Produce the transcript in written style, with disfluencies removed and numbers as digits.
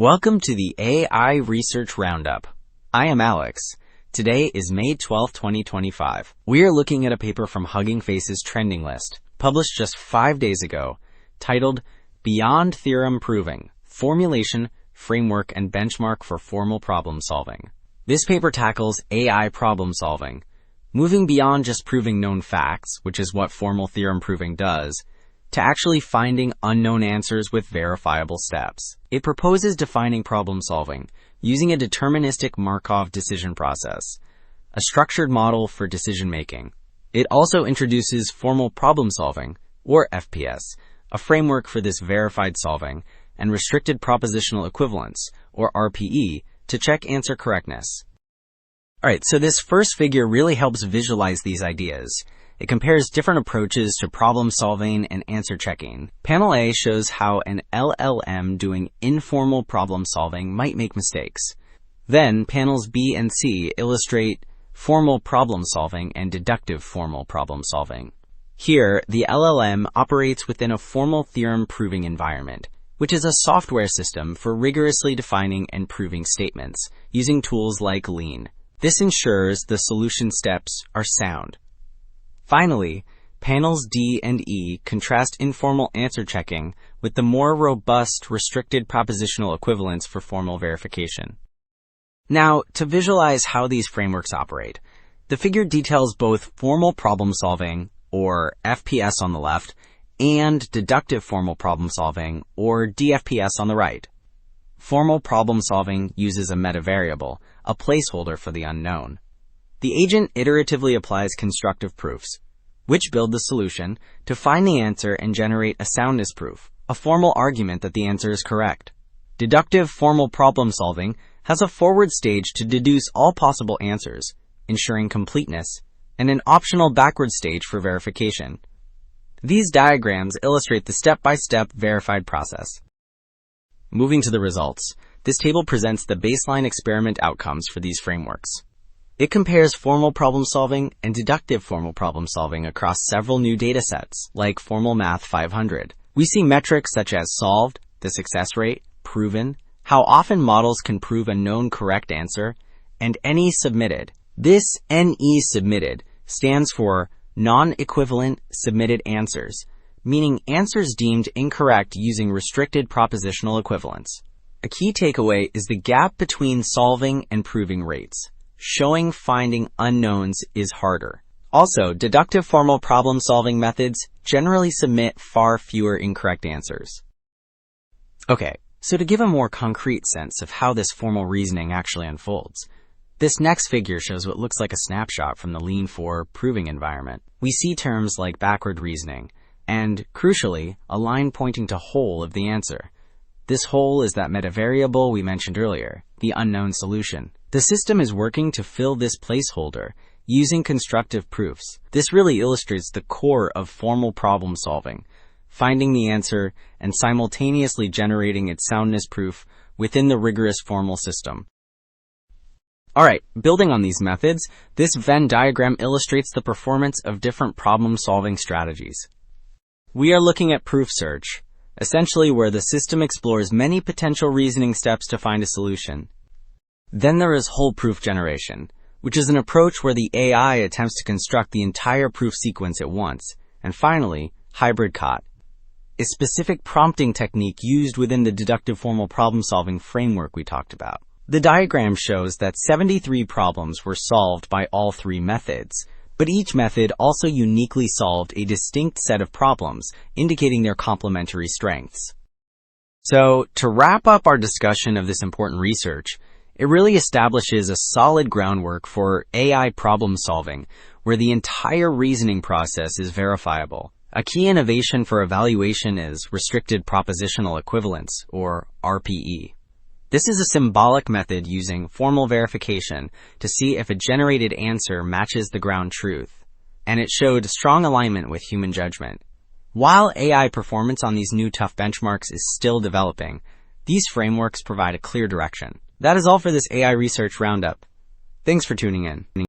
Welcome to the AI Research Roundup. I am Alex. Today is May 12, 2025. We are looking at a paper from Hugging Face's trending list, published just 5 days ago, titled Beyond Theorem Proving, Formulation, Framework, and Benchmark for Formal Problem Solving. This paper tackles AI problem solving, moving beyond just proving known facts, which is what formal theorem proving does, to actually finding unknown answers with verifiable steps. It proposes defining problem solving using a deterministic Markov decision process, a structured model for decision making. It also introduces formal problem solving, or FPS, a framework for this verified solving, and restricted propositional equivalence, or RPE, to check answer correctness. Alright, so this first figure really helps visualize these ideas. It compares different approaches to problem solving and answer checking. Panel A shows how an LLM doing informal problem solving might make mistakes. Then panels B and C illustrate formal problem solving and deductive formal problem solving. Here, the LLM operates within a formal theorem proving environment, which is a software system for rigorously defining and proving statements using tools like Lean. This ensures the solution steps are sound. Finally, panels D and E contrast informal answer checking with the more robust restricted propositional equivalence for formal verification. Now, to visualize how these frameworks operate, the figure details both formal problem solving, or FPS on the left, and deductive formal problem solving, or D-FPS on the right. Formal problem solving uses a metavariable, a placeholder for the unknown. The agent iteratively applies constructive proofs, which build the solution, to find the answer and generate a soundness proof, a formal argument that the answer is correct. Deductive formal problem solving has a forward stage to deduce all possible answers, ensuring completeness, and an optional backward stage for verification. These diagrams illustrate the step-by-step verified process. Moving to the results, this table presents the baseline experiment outcomes for these frameworks. It compares formal problem solving and deductive formal problem solving across several new datasets, like Formal Math 500. We see metrics such as solved, the success rate, proven, how often models can prove a known correct answer, and NE submitted. This NE submitted stands for non-equivalent submitted answers, meaning answers deemed incorrect using restricted propositional equivalence. A key takeaway is the gap between solving and proving rates, showing finding unknowns is harder. Also, deductive formal problem-solving methods generally submit far fewer incorrect answers. Okay, so to give a more concrete sense of how this formal reasoning actually unfolds, this next figure shows what looks like a snapshot from the Lean 4 proving environment. We see terms like backward reasoning, and, crucially, a line pointing to whole of the answer. This whole is that metavariable we mentioned earlier, the unknown solution. The system is working to fill this placeholder using constructive proofs. This really illustrates the core of formal problem solving, finding the answer and simultaneously generating its soundness proof within the rigorous formal system. Alright, building on these methods, this Venn diagram illustrates the performance of different problem-solving strategies. We are looking at proof search, essentially where the system explores many potential reasoning steps to find a solution. Then there is whole proof generation, which is an approach where the AI attempts to construct the entire proof sequence at once. And finally, hybrid COT, a specific prompting technique used within the deductive formal problem-solving framework we talked about. The diagram shows that 73 problems were solved by all three methods, but each method also uniquely solved a distinct set of problems, indicating their complementary strengths. So, to wrap up our discussion of this important research, it really establishes a solid groundwork for AI problem solving, where the entire reasoning process is verifiable. A key innovation for evaluation is restricted propositional equivalence, or RPE. This is a symbolic method using formal verification to see if a generated answer matches the ground truth, and it showed strong alignment with human judgment. While AI performance on these new tough benchmarks is still developing, these frameworks provide a clear direction. That is all for this AI Research Roundup. Thanks for tuning in.